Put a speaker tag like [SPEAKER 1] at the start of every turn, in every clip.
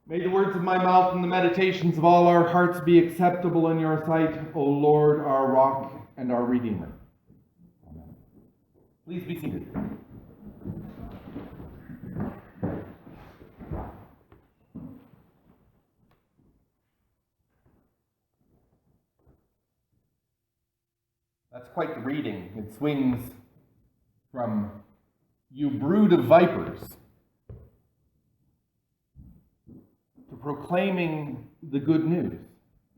[SPEAKER 1] May the words of my mouth and the meditations of all our hearts be acceptable in your sight, O Lord, our rock and our Redeemer. Amen. Please be seated. That's quite the reading. It swings from "you brood of vipers" to proclaiming the good news,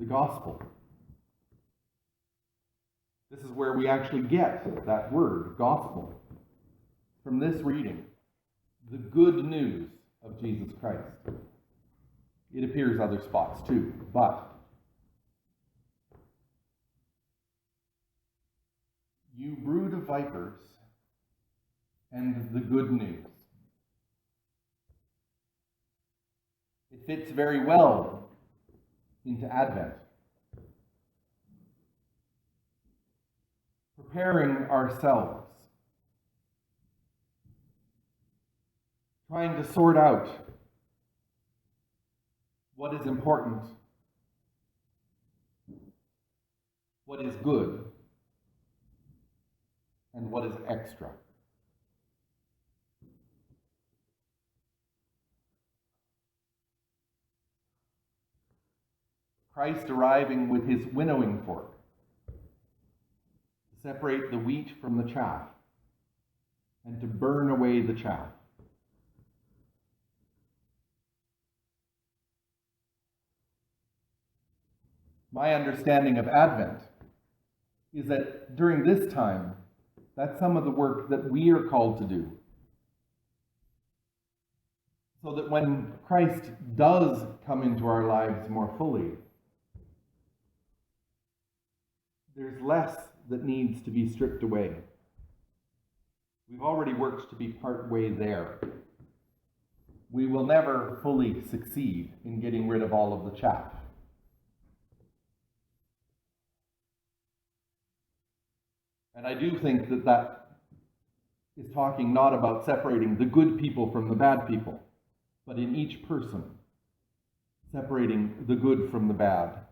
[SPEAKER 1] the gospel. This is where we actually get that word, gospel, from this reading, the good news of Jesus Christ. It appears other spots too, but you brood of vipers and the good news. It fits very well into Advent. Preparing ourselves, trying to sort out what is important, what is good, and what is extra. Christ arriving with his winnowing fork to separate the wheat from the chaff and to burn away the chaff. My understanding of Advent is that during this time, that's some of the work that we are called to do. So that when Christ does come into our lives more fully, there's less that needs to be stripped away. We've already worked to be part way there. We will never fully succeed in getting rid of all of the chaff. And I do think that that is talking not about separating the good people from the bad people, but in each person, separating the good from the bad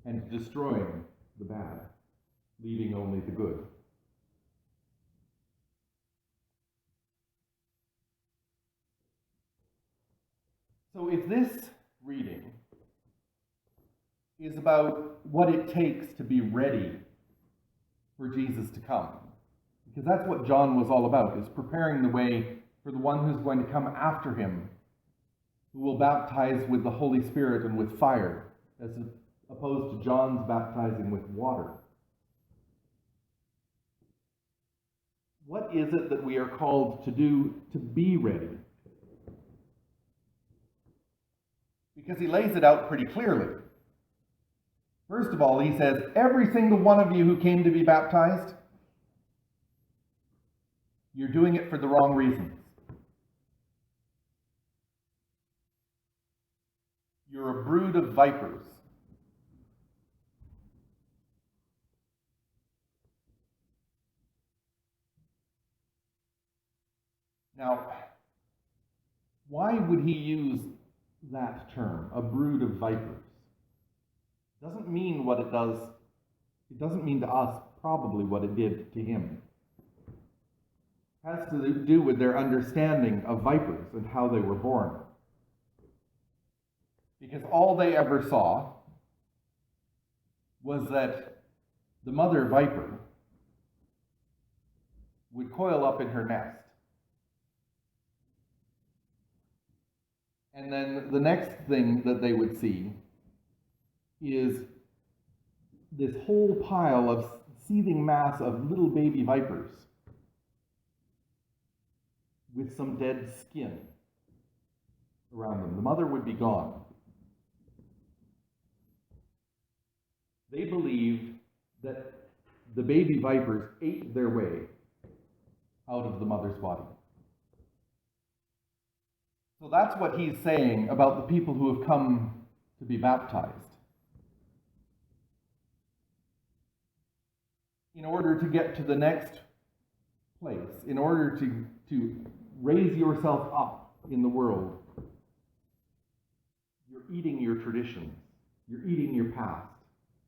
[SPEAKER 1] and destroying the bad, leaving only the good. So if this reading is about what it takes to be ready for Jesus to come, because that's what John was all about, is preparing the way for the one who's going to come after him, who will baptize with the Holy Spirit and with fire, as opposed to John's baptizing with water. What is it that we are called to do to be ready? Because he lays it out pretty clearly. First of all, he says, every single one of you who came to be baptized, you're doing it for the wrong reasons. You're a brood of vipers. Now, why would he use that term, a brood of vipers? It doesn't mean what it does. It doesn't mean to us probably what it did to him. It has to do with their understanding of vipers and how they were born. Because all they ever saw was that the mother viper would coil up in her nest. And then the next thing that they would see is this whole pile of seething mass of little baby vipers with some dead skin around them. The mother would be gone. They believed that the baby vipers ate their way out of the mother's body. So that's what he's saying about the people who have come to be baptized. In order to get to the next place, in order to raise yourself up in the world, you're eating your traditions, you're eating your past,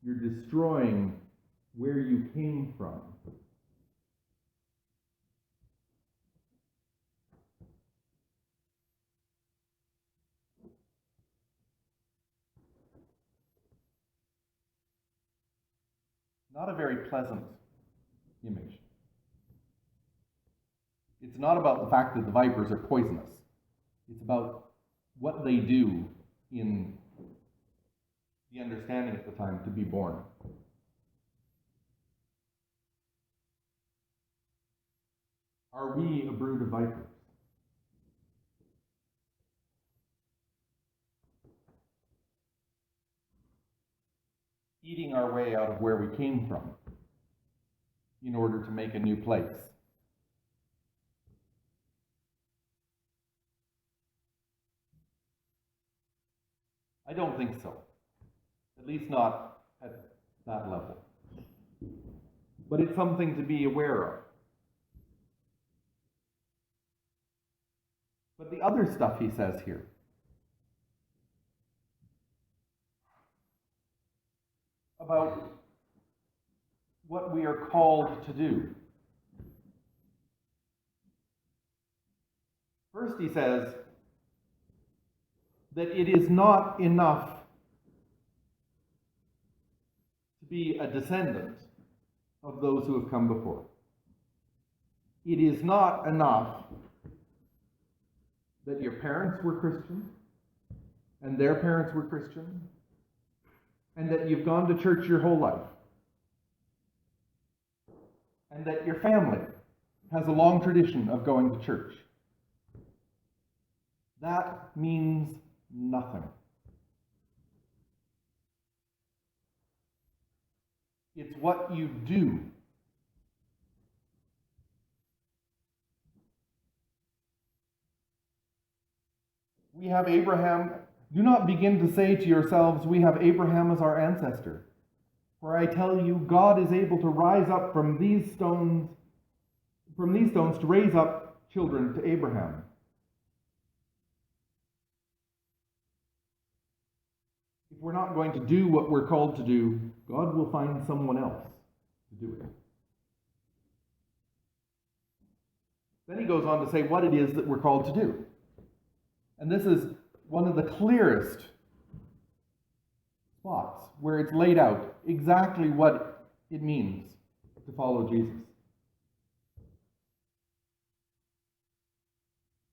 [SPEAKER 1] you're destroying where you came from. Not a very pleasant image. It's not about the fact that the vipers are poisonous. It's about what they do in the understanding at the time to be born. Are we a brood of vipers? Eating our way out of where we came from in order to make a new place? I don't think so. At least not at that level. But it's something to be aware of. But the other stuff he says here, about what we are called to do. First, he says that it is not enough to be a descendant of those who have come before. It is not enough that your parents were Christian, and their parents were Christian, and that you've gone to church your whole life, and that your family has a long tradition of going to church. That means nothing. It's what you do. We have Abraham. Do not begin to say to yourselves, we have Abraham as our ancestor. For I tell you, God is able to rise up from these stones to raise up children to Abraham. If we're not going to do what we're called to do, God will find someone else to do it. Then he goes on to say what it is that we're called to do. And this is one of the clearest spots where it's laid out exactly what it means to follow Jesus.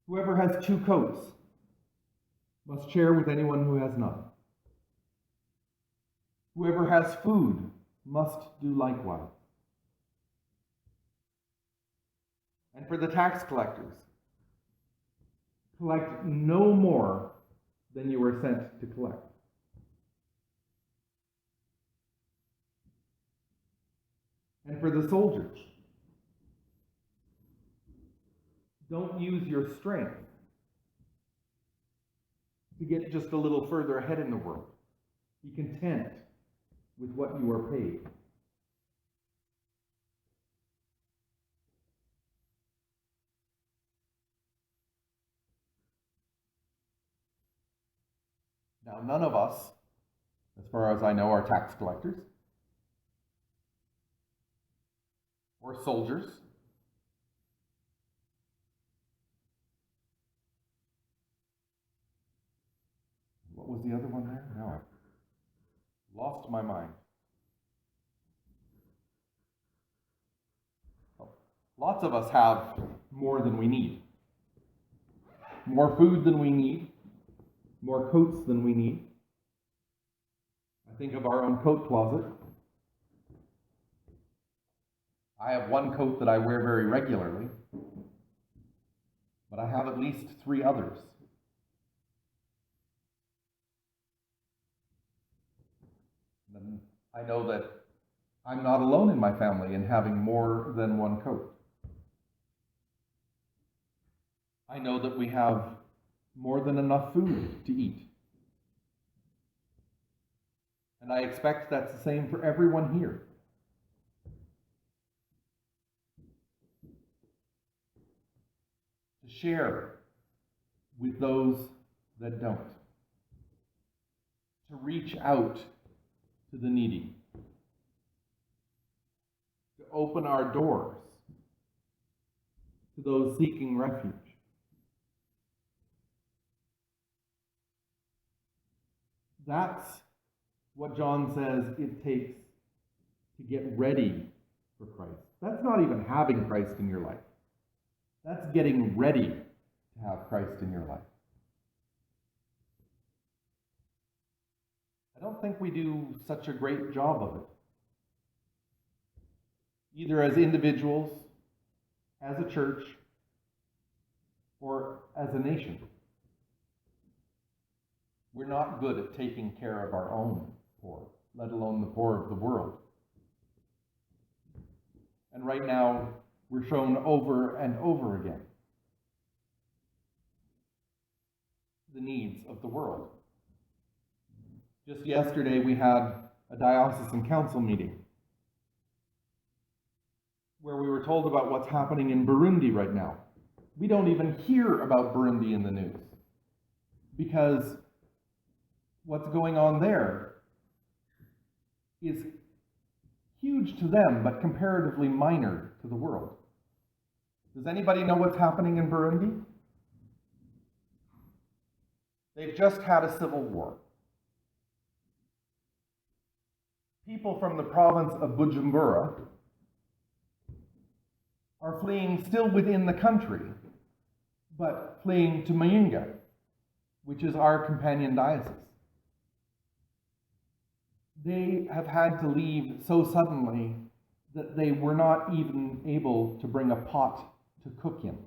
[SPEAKER 1] Whoever has 2 coats must share with anyone who has none. Whoever has food must do likewise. And for the tax collectors, collect no more than you were sent to collect. And for the soldiers, don't use your strength to get just a little further ahead in the world. Be content with what you are paid. Now, none of us, as far as I know, are tax collectors or soldiers. What was the other one there? Now I've lost my mind. Lots of us have more than we need. More food than we need. More coats than we need. I think of our own coat closet. I have 1 coat that I wear very regularly, but I have at least 3 others. And I know that I'm not alone in my family in having more than 1 coat. I know that we have more than enough food to eat. And I expect that's the same for everyone here. To share with those that don't, to reach out to the needy, to open our doors to those seeking refuge. That's what John says it takes to get ready for Christ. That's not even having Christ in your life. That's getting ready to have Christ in your life. I don't think we do such a great job of it, either as individuals, as a church, or as a nation. We're not good at taking care of our own poor, let alone the poor of the world. And right now, we're shown over and over again the needs of the world. Just yesterday, we had a diocesan council meeting where we were told about what's happening in Burundi right now. We don't even hear about Burundi in the news because what's going on there is huge to them, but comparatively minor to the world. Does anybody know what's happening in Burundi? They've just had a civil war. People from the province of Bujumbura are fleeing still within the country, but fleeing to Muyinga, which is our companion diocese. They have had to leave so suddenly that they were not even able to bring a pot to cook in.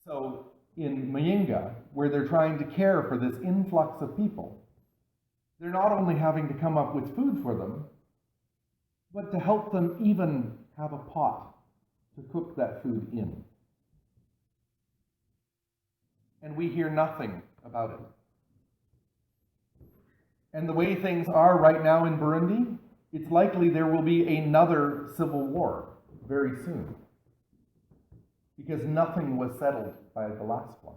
[SPEAKER 1] So in Muyinga, where they're trying to care for this influx of people, they're not only having to come up with food for them, but to help them even have a pot to cook that food in. And we hear nothing about it. And the way things are right now in Burundi, it's likely there will be another civil war very soon, because nothing was settled by the last one.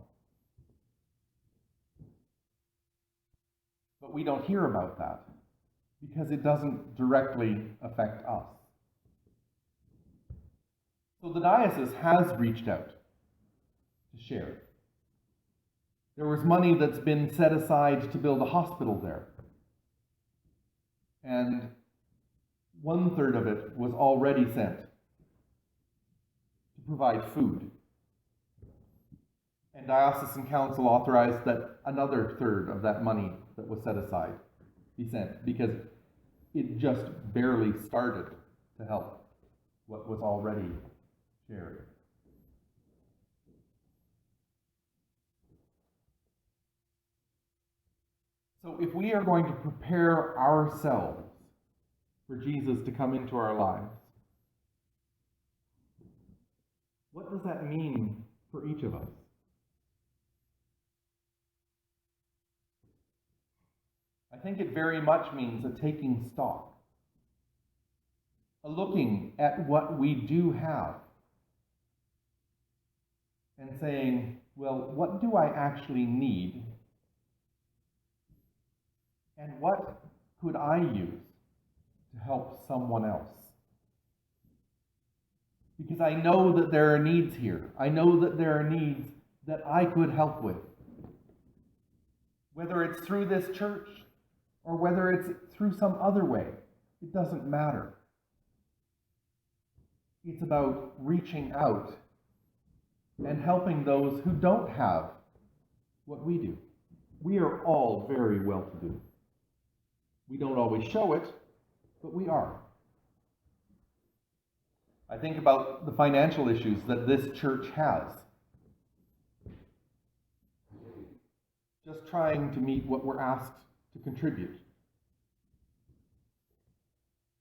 [SPEAKER 1] But we don't hear about that because it doesn't directly affect us. So the diocese has reached out to share. There was money that's been set aside to build a hospital there. And 1/3 of it was already sent to provide food. And diocesan council authorized that another 1/3 of that money that was set aside be sent, because it just barely started to help what was already shared. So if we are going to prepare ourselves for Jesus to come into our lives, what does that mean for each of us? I think it very much means a taking stock, a looking at what we do have, and saying, well, what do I actually need? And what could I use to help someone else? Because I know that there are needs here. I know that there are needs that I could help with. Whether it's through this church or whether it's through some other way, it doesn't matter. It's about reaching out and helping those who don't have what we do. We are all very well-to-do. We don't always show it, but we are. I think about the financial issues that this church has. Just trying to meet what we're asked to contribute.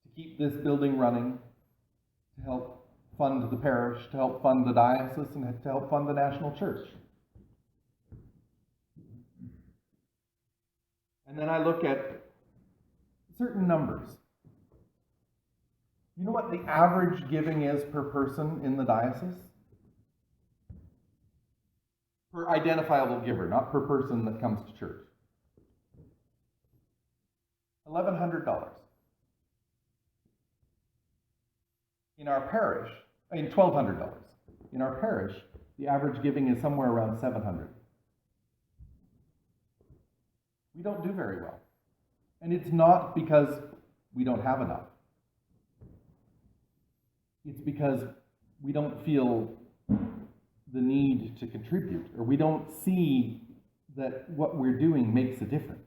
[SPEAKER 1] To keep this building running, to help fund the parish, to help fund the diocese, and to help fund the national church. And then I look at certain numbers. You know what the average giving is per person in the diocese? Per identifiable giver, not per person that comes to church. $1,100. In our parish, $1,200. In our parish, the average giving is somewhere around $700. We don't do very well. And it's not because we don't have enough. It's because we don't feel the need to contribute, or we don't see that what we're doing makes a difference.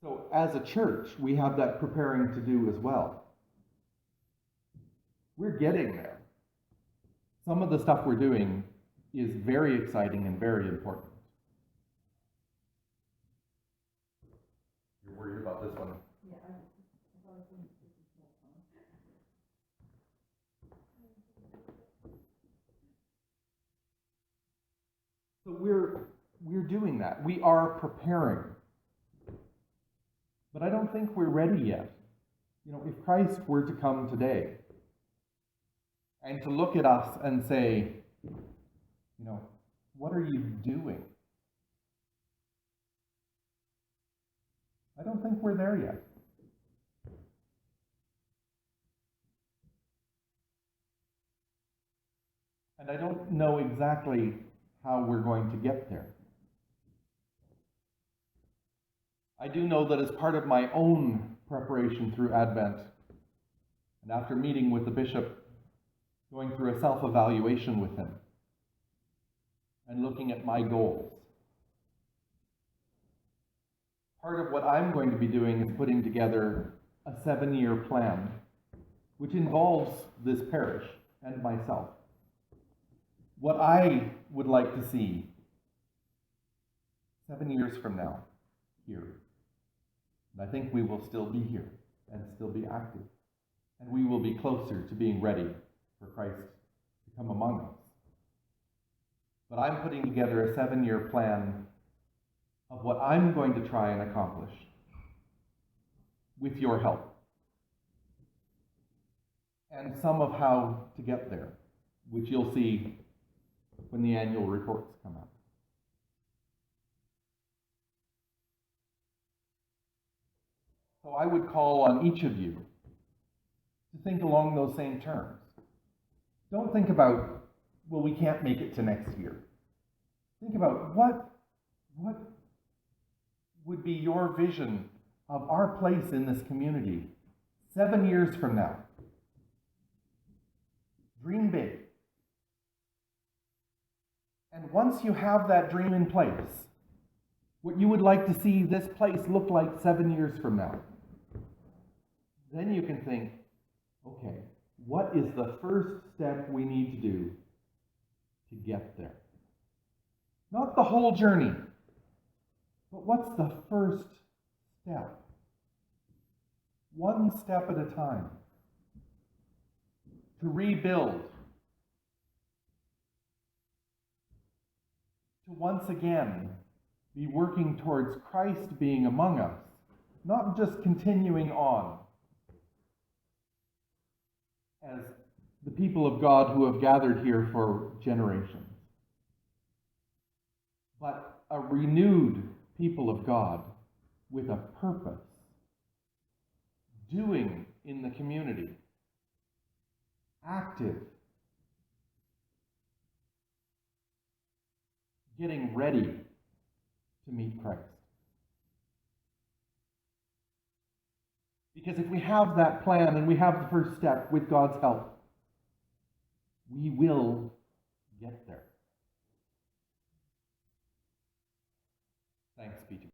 [SPEAKER 1] So as a church, we have that preparing to do as well. We're getting there. Some of the stuff we're doing is very exciting and very important. You're worried about this one?
[SPEAKER 2] Yeah, I thought it was just a small one.
[SPEAKER 1] So we're doing that. We are preparing. But I don't think we're ready yet. You know, if Christ were to come today and to look at us and say, you know, what are you doing? I don't think we're there yet. And I don't know exactly how we're going to get there. I do know that as part of my own preparation through Advent, and after meeting with the bishop, going through a self-evaluation with him, and looking at my goals, part of what I'm going to be doing is putting together a 7-year plan, which involves this parish and myself. What I would like to see 7 years from now here. And I think we will still be here and still be active. And we will be closer to being ready for Christ to come among us. But I'm putting together a 7-year plan of what I'm going to try and accomplish with your help. And some of how to get there, which you'll see when the annual reports come out. So I would call on each of you to think along those same terms. Don't think about, well, we can't make it to next year. Think about what would be your vision of our place in this community 7 years from now. Dream big. And once you have that dream in place, what you would like to see this place look like 7 years from now, then you can think, okay, what is the first step we need to do to get there? Not the whole journey, but what's the first step? One step at a time. To rebuild. To once again be working towards Christ being among us, not just continuing on as the people of God who have gathered here for generations, but a renewed people of God with a purpose, doing in the community, active, getting ready to meet Christ. Because if we have that plan and we have the first step with God's help, we will get there. Thanks be to God.